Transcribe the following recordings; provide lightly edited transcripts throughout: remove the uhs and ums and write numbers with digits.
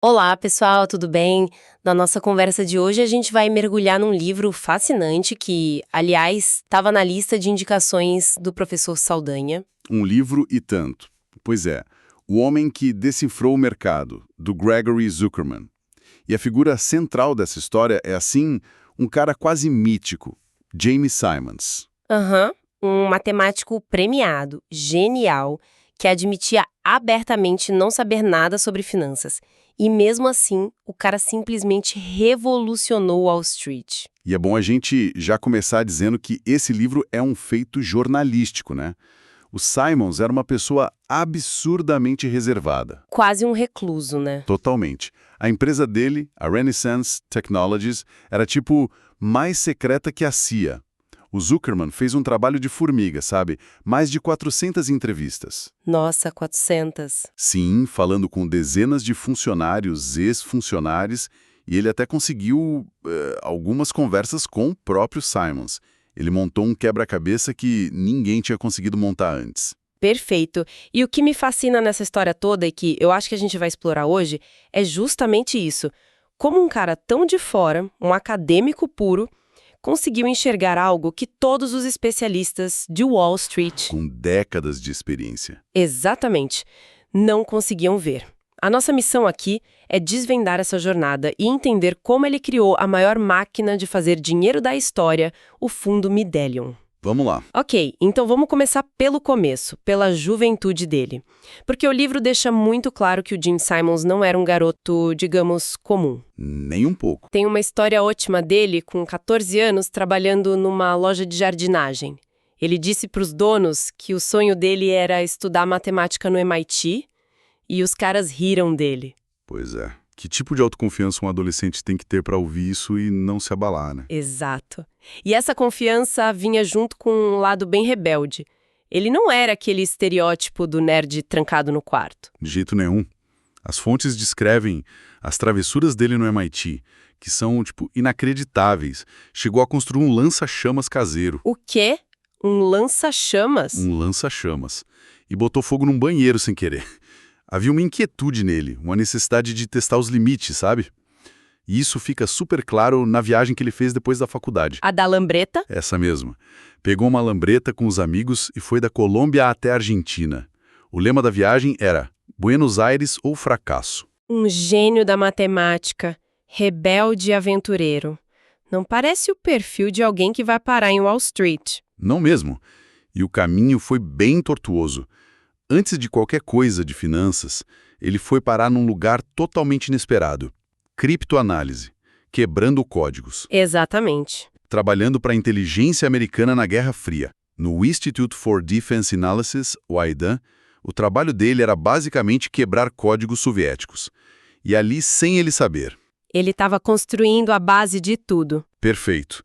Olá, pessoal, tudo bem? Na nossa conversa de hoje, a gente vai mergulhar num livro fascinante que, aliás, estava na lista de indicações do professor Saldanha. Um livro e tanto. Pois é, O Homem que Decifrou o Mercado, do Gregory Zuckerman. E a figura central dessa história é, assim, um cara quase mítico, Jamie Simons. Aham, um matemático premiado, genial, que admitia abertamente não saber nada sobre finanças. E mesmo assim, o cara simplesmente revolucionou Wall Street. E é bom a gente já começar dizendo que esse livro é um feito jornalístico, né? O Simons era uma pessoa absurdamente reservada. Quase um recluso, né? Totalmente. A empresa dele, a Renaissance Technologies, era tipo mais secreta que a CIA. O Zuckerman fez um trabalho de formiga, sabe? Mais de 400 entrevistas. Nossa, 400. Sim, falando com dezenas de funcionários, ex-funcionários, e ele até conseguiu algumas conversas com o próprio Simons. Ele montou um quebra-cabeça que ninguém tinha conseguido montar antes. Perfeito. E o que me fascina nessa história toda e que eu acho que a gente vai explorar hoje é justamente isso. Como um cara tão de fora, um acadêmico puro, conseguiu enxergar algo que todos os especialistas de Wall Street, Com décadas de experiência. exatamente, não conseguiam ver. A nossa missão aqui é desvendar essa jornada e entender como ele criou a maior máquina de fazer dinheiro da história, o fundo Medallion. Vamos lá. Ok, então vamos começar pelo começo, pela juventude dele. Porque o livro deixa muito claro que o Jim Simons não era um garoto, digamos, comum. Nem um pouco. Tem uma história ótima dele, com 14 anos, trabalhando numa loja de jardinagem. Ele disse para os donos que o sonho dele era estudar matemática no MIT e os caras riram dele. Pois é. Que tipo de autoconfiança um adolescente tem que ter para ouvir isso e não se abalar, né? Exato. E essa confiança vinha junto com um lado bem rebelde. Ele não era aquele estereótipo do nerd trancado no quarto. De jeito nenhum. As fontes descrevem as travessuras dele no MIT, que são, inacreditáveis. Chegou a construir um lança-chamas caseiro. O quê? Um lança-chamas? Um lança-chamas. E botou fogo num banheiro sem querer. Havia uma inquietude nele, uma necessidade de testar os limites, sabe? E isso fica super claro na viagem que ele fez depois da faculdade. A da lambreta? Essa mesma. Pegou uma lambreta com os amigos e foi da Colômbia até a Argentina. O lema da viagem era Buenos Aires ou fracasso. Um gênio da matemática, rebelde e aventureiro. Não parece o perfil de alguém que vai parar em Wall Street. Não mesmo. E o caminho foi bem tortuoso. Antes de qualquer coisa de finanças, ele foi parar num lugar totalmente inesperado. Criptoanálise, quebrando códigos. Exatamente. Trabalhando para a inteligência americana na Guerra Fria. No Institute for Defense Analysis, o IDAN, o trabalho dele era basicamente quebrar códigos soviéticos. E ali, sem ele saber. Ele estava construindo a base de tudo. Perfeito.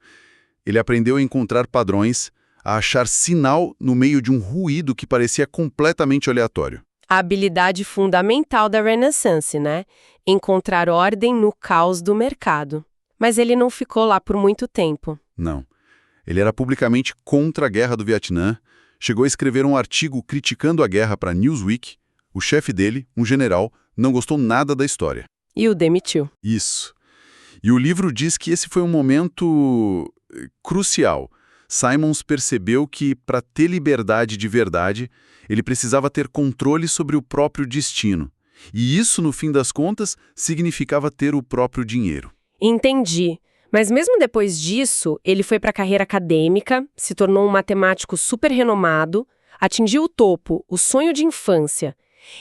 Ele aprendeu a encontrar padrões, a achar sinal no meio de um ruído que parecia completamente aleatório. A habilidade fundamental da Renaissance, né? Encontrar ordem no caos do mercado. Mas ele não ficou lá por muito tempo. Não. Ele era publicamente contra a guerra do Vietnã, chegou a escrever um artigo criticando a guerra para Newsweek. O chefe dele, um general, não gostou nada da história. E o demitiu. Isso. E o livro diz que esse foi um momento crucial. Simons percebeu que, para ter liberdade de verdade, ele precisava ter controle sobre o próprio destino. E isso, no fim das contas, significava ter o próprio dinheiro. Entendi. Mas mesmo depois disso, ele foi para a carreira acadêmica, se tornou um matemático super renomado, atingiu o topo, o sonho de infância.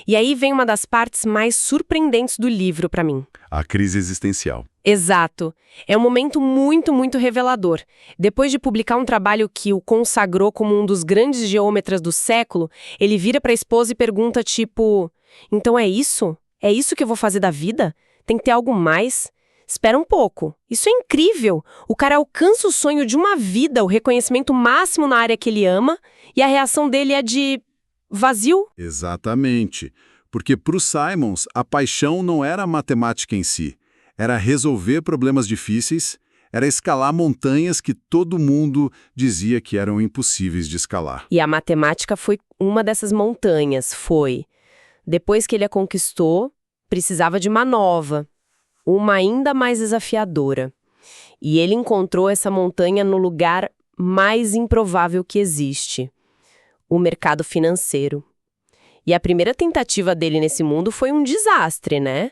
E aí vem uma das partes mais surpreendentes do livro para mim. A crise existencial. Exato. É um momento muito, muito revelador. Depois de publicar um trabalho que o consagrou como um dos grandes geômetras do século, ele vira para a esposa e pergunta tipo, então é isso? É isso que eu vou fazer da vida? Tem que ter algo mais? Espera um pouco. Isso é incrível. O cara alcança o sonho de uma vida, o reconhecimento máximo na área que ele ama, e a reação dele é de vazio? Exatamente. Porque para o Simons, a paixão não era a matemática em si. Era resolver problemas difíceis, era escalar montanhas que todo mundo dizia que eram impossíveis de escalar. E a matemática foi uma dessas montanhas, foi. Depois que ele a conquistou, precisava de uma nova, uma ainda mais desafiadora. E ele encontrou essa montanha no lugar mais improvável que existe: o mercado financeiro. E a primeira tentativa dele nesse mundo foi um desastre, né?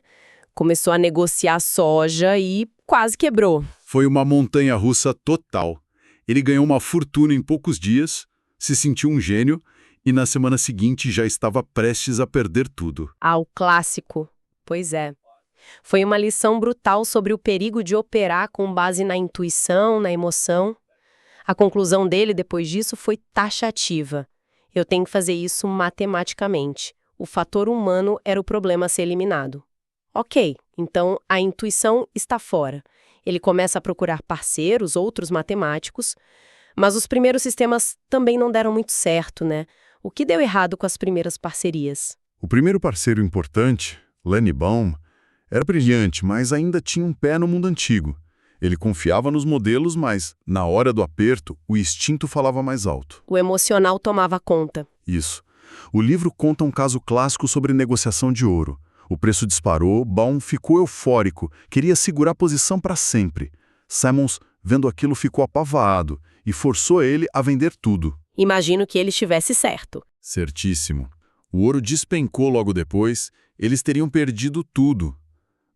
Começou a negociar soja e quase quebrou. Foi uma montanha-russa total. Ele ganhou uma fortuna em poucos dias, se sentiu um gênio e na semana seguinte já estava prestes a perder tudo. Ah, o clássico. Pois é. Foi uma lição brutal sobre o perigo de operar com base na intuição, na emoção. A conclusão dele depois disso foi taxativa. Eu tenho que fazer isso matematicamente. O fator humano era o problema a ser eliminado. Ok, então a intuição está fora. Ele começa a procurar parceiros, outros matemáticos, mas os primeiros sistemas também não deram muito certo, né? O que deu errado com as primeiras parcerias? O primeiro parceiro importante, Lenny Baum, era brilhante, mas ainda tinha um pé no mundo antigo. Ele confiava nos modelos, mas, na hora do aperto, o instinto falava mais alto. O emocional tomava conta. Isso. O livro conta um caso clássico sobre negociação de ouro. O preço disparou, Baum ficou eufórico, queria segurar a posição para sempre. Simons, vendo aquilo, ficou apavado e forçou ele a vender tudo. Imagino que ele estivesse certo. Certíssimo. O ouro despencou logo depois, eles teriam perdido tudo.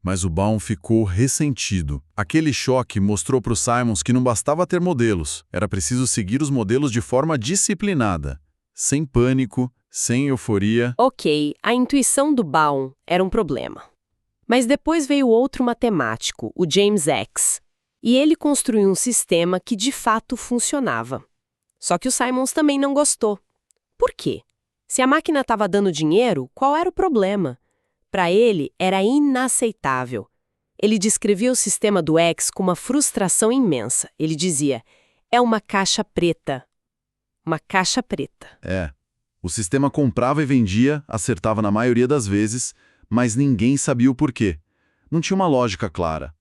Mas o Baum ficou ressentido. Aquele choque mostrou para o Simons que não bastava ter modelos, era preciso seguir os modelos de forma disciplinada, sem pânico, sem euforia. Ok, a intuição do Baum era um problema. Mas depois veio outro matemático, o James X. E ele construiu um sistema que de fato funcionava. Só que o Simons também não gostou. Por quê? Se a máquina estava dando dinheiro, qual era o problema? Para ele, era inaceitável. Ele descrevia o sistema do X com uma frustração imensa. Ele dizia, é uma caixa preta. Uma caixa preta. O sistema comprava e vendia, acertava na maioria das vezes, mas ninguém sabia o porquê. Não tinha uma lógica clara.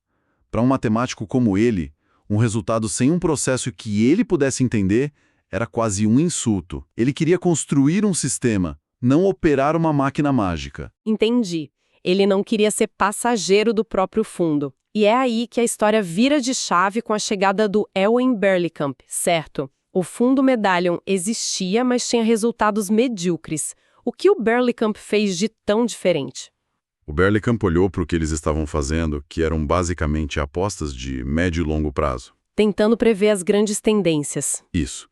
Para um matemático como ele, um resultado sem um processo que ele pudesse entender era quase um insulto. Ele queria construir um sistema, não operar uma máquina mágica. Entendi. Ele não queria ser passageiro do próprio fundo. E é aí que a história vira de chave com a chegada do Elwin Berlekamp, certo? O fundo Medallion existia, mas tinha resultados medíocres. O que o Berlekamp fez de tão diferente? O Berlekamp olhou para o que eles estavam fazendo, que eram basicamente apostas de médio e longo prazo. Tentando prever as grandes tendências. Isso.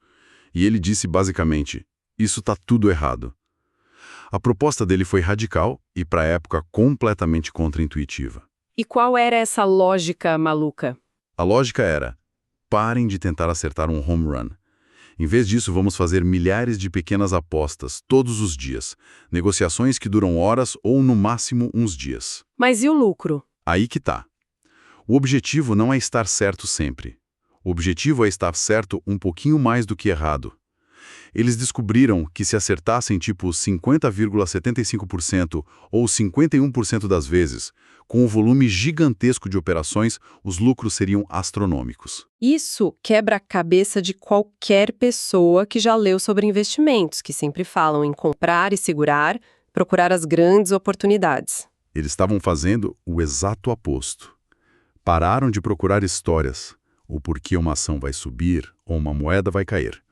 E ele disse basicamente, isso está tudo errado. A proposta dele foi radical e, para a época, completamente contraintuitiva. E qual era essa lógica maluca? A lógica era, parem de tentar acertar um home run. Em vez disso, vamos fazer milhares de pequenas apostas, todos os dias. Negociações que duram horas ou, no máximo, uns dias. Mas e o lucro? Aí que tá. O objetivo não é estar certo sempre. O objetivo é estar certo um pouquinho mais do que errado. Eles descobriram que se acertassem tipo 50,75% ou 51% das vezes, com um volume gigantesco de operações, os lucros seriam astronômicos. Isso quebra a cabeça de qualquer pessoa que já leu sobre investimentos, que sempre falam em comprar e segurar, procurar as grandes oportunidades. Eles estavam fazendo o exato oposto. Pararam de procurar histórias, o porquê uma ação vai subir ou uma moeda vai cair.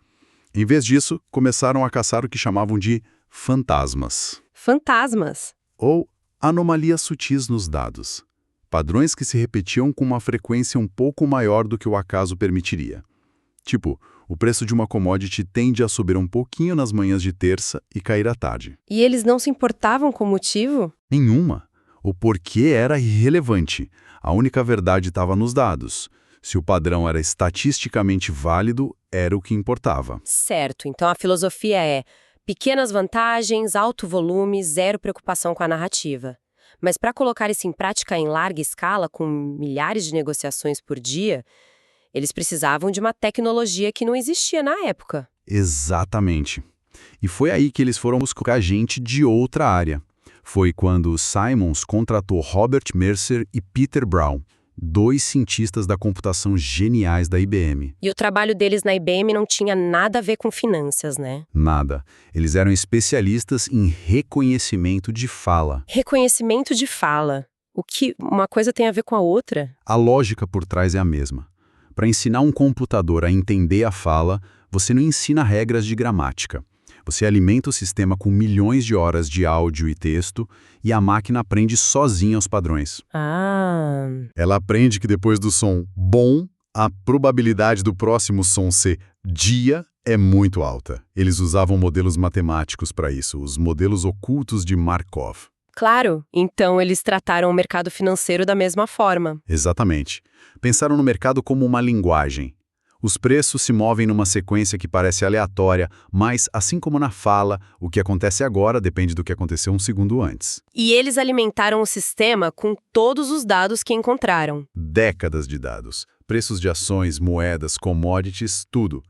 Em vez disso, começaram a caçar o que chamavam de fantasmas. Fantasmas? Ou anomalias sutis nos dados. Padrões que se repetiam com uma frequência um pouco maior do que o acaso permitiria. Tipo, o preço de uma commodity tende a subir um pouquinho nas manhãs de terça e cair à tarde. E eles não se importavam com o motivo? Nenhuma. O porquê era irrelevante. A única verdade estava nos dados. Se o padrão era estatisticamente válido, era o que importava. Certo, então a filosofia é pequenas vantagens, alto volume, zero preocupação com a narrativa. Mas para colocar isso em prática em larga escala, com milhares de negociações por dia, eles precisavam de uma tecnologia que não existia na época. Exatamente. E foi aí que eles foram buscar gente de outra área. Foi quando Simons contratou Robert Mercer e Peter Brown, 2 cientistas da computação geniais da IBM. E o trabalho deles na IBM não tinha nada a ver com finanças, né? Nada. Eles eram especialistas em reconhecimento de fala. Reconhecimento de fala. O que uma coisa tem a ver com a outra? A lógica por trás é a mesma. Para ensinar um computador a entender a fala, você não ensina regras de gramática. Você alimenta o sistema com milhões de horas de áudio e texto e a máquina aprende sozinha os padrões. Ah, Ela aprende que depois do som bom, a probabilidade do próximo som ser dia é muito alta. Eles usavam modelos matemáticos para isso, os modelos ocultos de Markov. claro. Então eles trataram o mercado financeiro da mesma forma. Exatamente. Pensaram no mercado como uma linguagem. Os preços se movem numa sequência que parece aleatória, mas, assim como na fala, o que acontece agora depende do que aconteceu um segundo antes. E eles alimentaram o sistema com todos os dados que encontraram. Décadas de dados. Preços de ações, moedas, commodities, tudo.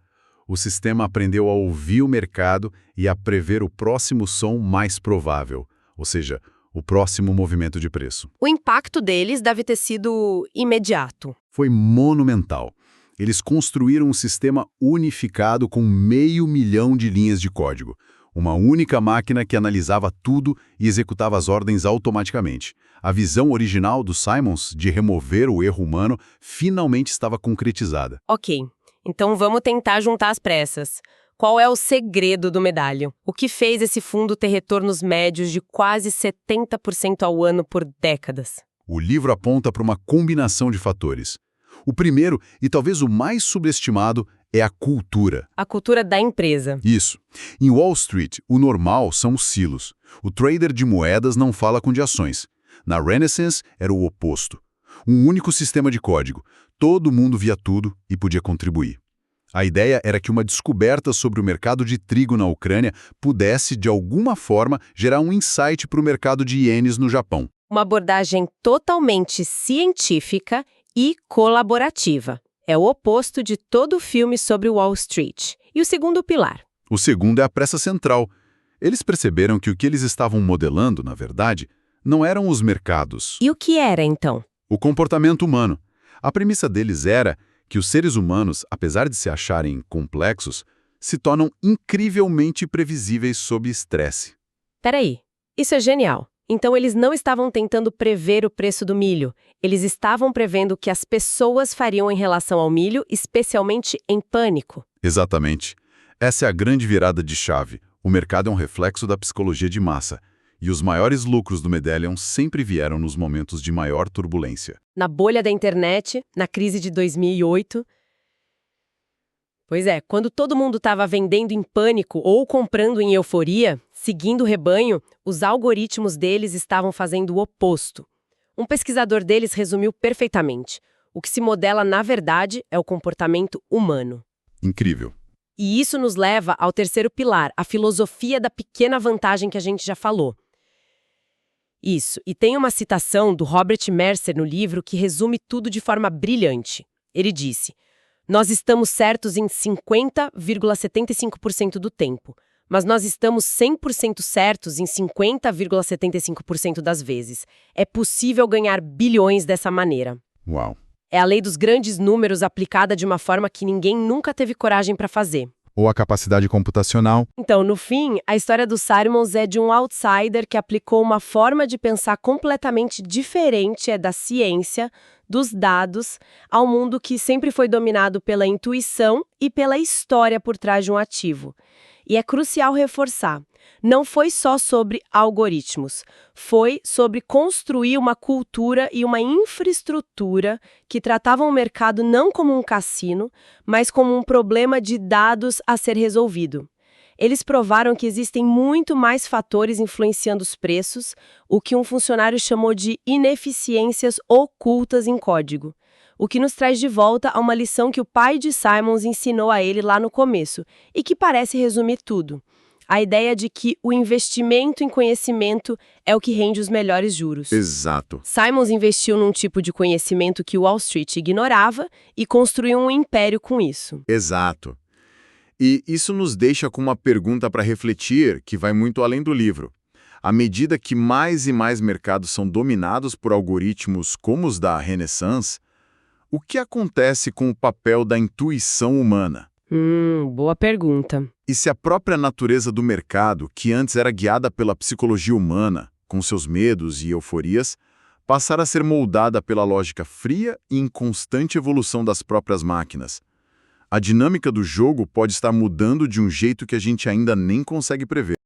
O sistema aprendeu a ouvir o mercado e a prever o próximo som mais provável, ou seja, o próximo movimento de preço. O impacto deles deve ter sido imediato. Foi monumental. Eles construíram um sistema unificado com 500 mil de linhas de código. Uma única máquina que analisava tudo e executava as ordens automaticamente. A visão original do Simons de remover o erro humano finalmente estava concretizada. Ok, então vamos tentar juntar as pressas. Qual é o segredo do medalho? O que fez esse fundo ter retornos médios de quase 70% ao ano por décadas? O livro aponta para uma combinação de fatores. O primeiro, e talvez o mais subestimado, é a cultura. A cultura da empresa. Isso. Em Wall Street, o normal são os silos. O trader de moedas não fala com de ações. Na Renaissance, era o oposto. Um único sistema de código. Todo mundo via tudo e podia contribuir. A ideia era que uma descoberta sobre o mercado de trigo na Ucrânia pudesse, de alguma forma, gerar um insight para o mercado de ienes no Japão. Uma abordagem totalmente científica e colaborativa. É o oposto de todo o filme sobre Wall Street. E o segundo pilar? O segundo é a pressa central. Eles perceberam que o que eles estavam modelando, na verdade, não eram os mercados. E o que era, então? O comportamento humano. A premissa deles era que os seres humanos, apesar de se acharem complexos, se tornam incrivelmente previsíveis sob estresse. Peraí, isso é genial. Então eles não estavam tentando prever o preço do milho. Eles estavam prevendo o que as pessoas fariam em relação ao milho, especialmente em pânico. Exatamente. Essa é a grande virada de chave. O mercado é um reflexo da psicologia de massa. E os maiores lucros do Medallion sempre vieram nos momentos de maior turbulência. Na bolha da internet, na crise de 2008. Pois é, quando todo mundo estava vendendo em pânico ou comprando em euforia, seguindo o rebanho, os algoritmos deles estavam fazendo o oposto. Um pesquisador deles resumiu perfeitamente. O que se modela, na verdade, é o comportamento humano. Incrível. E isso nos leva ao terceiro pilar, a filosofia da pequena vantagem que a gente já falou. Isso, e tem uma citação do Robert Mercer no livro que resume tudo de forma brilhante. Ele disse: "Nós estamos certos em 50,75% do tempo, mas nós estamos 100% certos em 50,75% das vezes. É possível ganhar bilhões dessa maneira." Uau. É a lei dos grandes números aplicada de uma forma que ninguém nunca teve coragem para fazer. Ou a capacidade computacional. Então, no fim, a história do Simons é de um outsider que aplicou uma forma de pensar completamente diferente da ciência, dos dados, ao mundo que sempre foi dominado pela intuição e pela história por trás de um ativo. E é crucial reforçar, não foi só sobre algoritmos, foi sobre construir uma cultura e uma infraestrutura que tratavam o mercado não como um cassino, mas como um problema de dados a ser resolvido. Eles provaram que existem muito mais fatores influenciando os preços, o que um funcionário chamou de ineficiências ocultas em código. O que nos traz de volta a uma lição que o pai de Simons ensinou a ele lá no começo, e que parece resumir tudo. A ideia de que o investimento em conhecimento é o que rende os melhores juros. Exato. Simons investiu num tipo de conhecimento que Wall Street ignorava e construiu um império com isso. Exato. E isso nos deixa com uma pergunta para refletir que vai muito além do livro. À medida que mais e mais mercados são dominados por algoritmos como os da Renaissance, o que acontece com o papel da intuição humana? Boa pergunta. E se a própria natureza do mercado, que antes era guiada pela psicologia humana, com seus medos e euforias, passar a ser moldada pela lógica fria e em constante evolução das próprias máquinas? A dinâmica do jogo pode estar mudando de um jeito que a gente ainda nem consegue prever.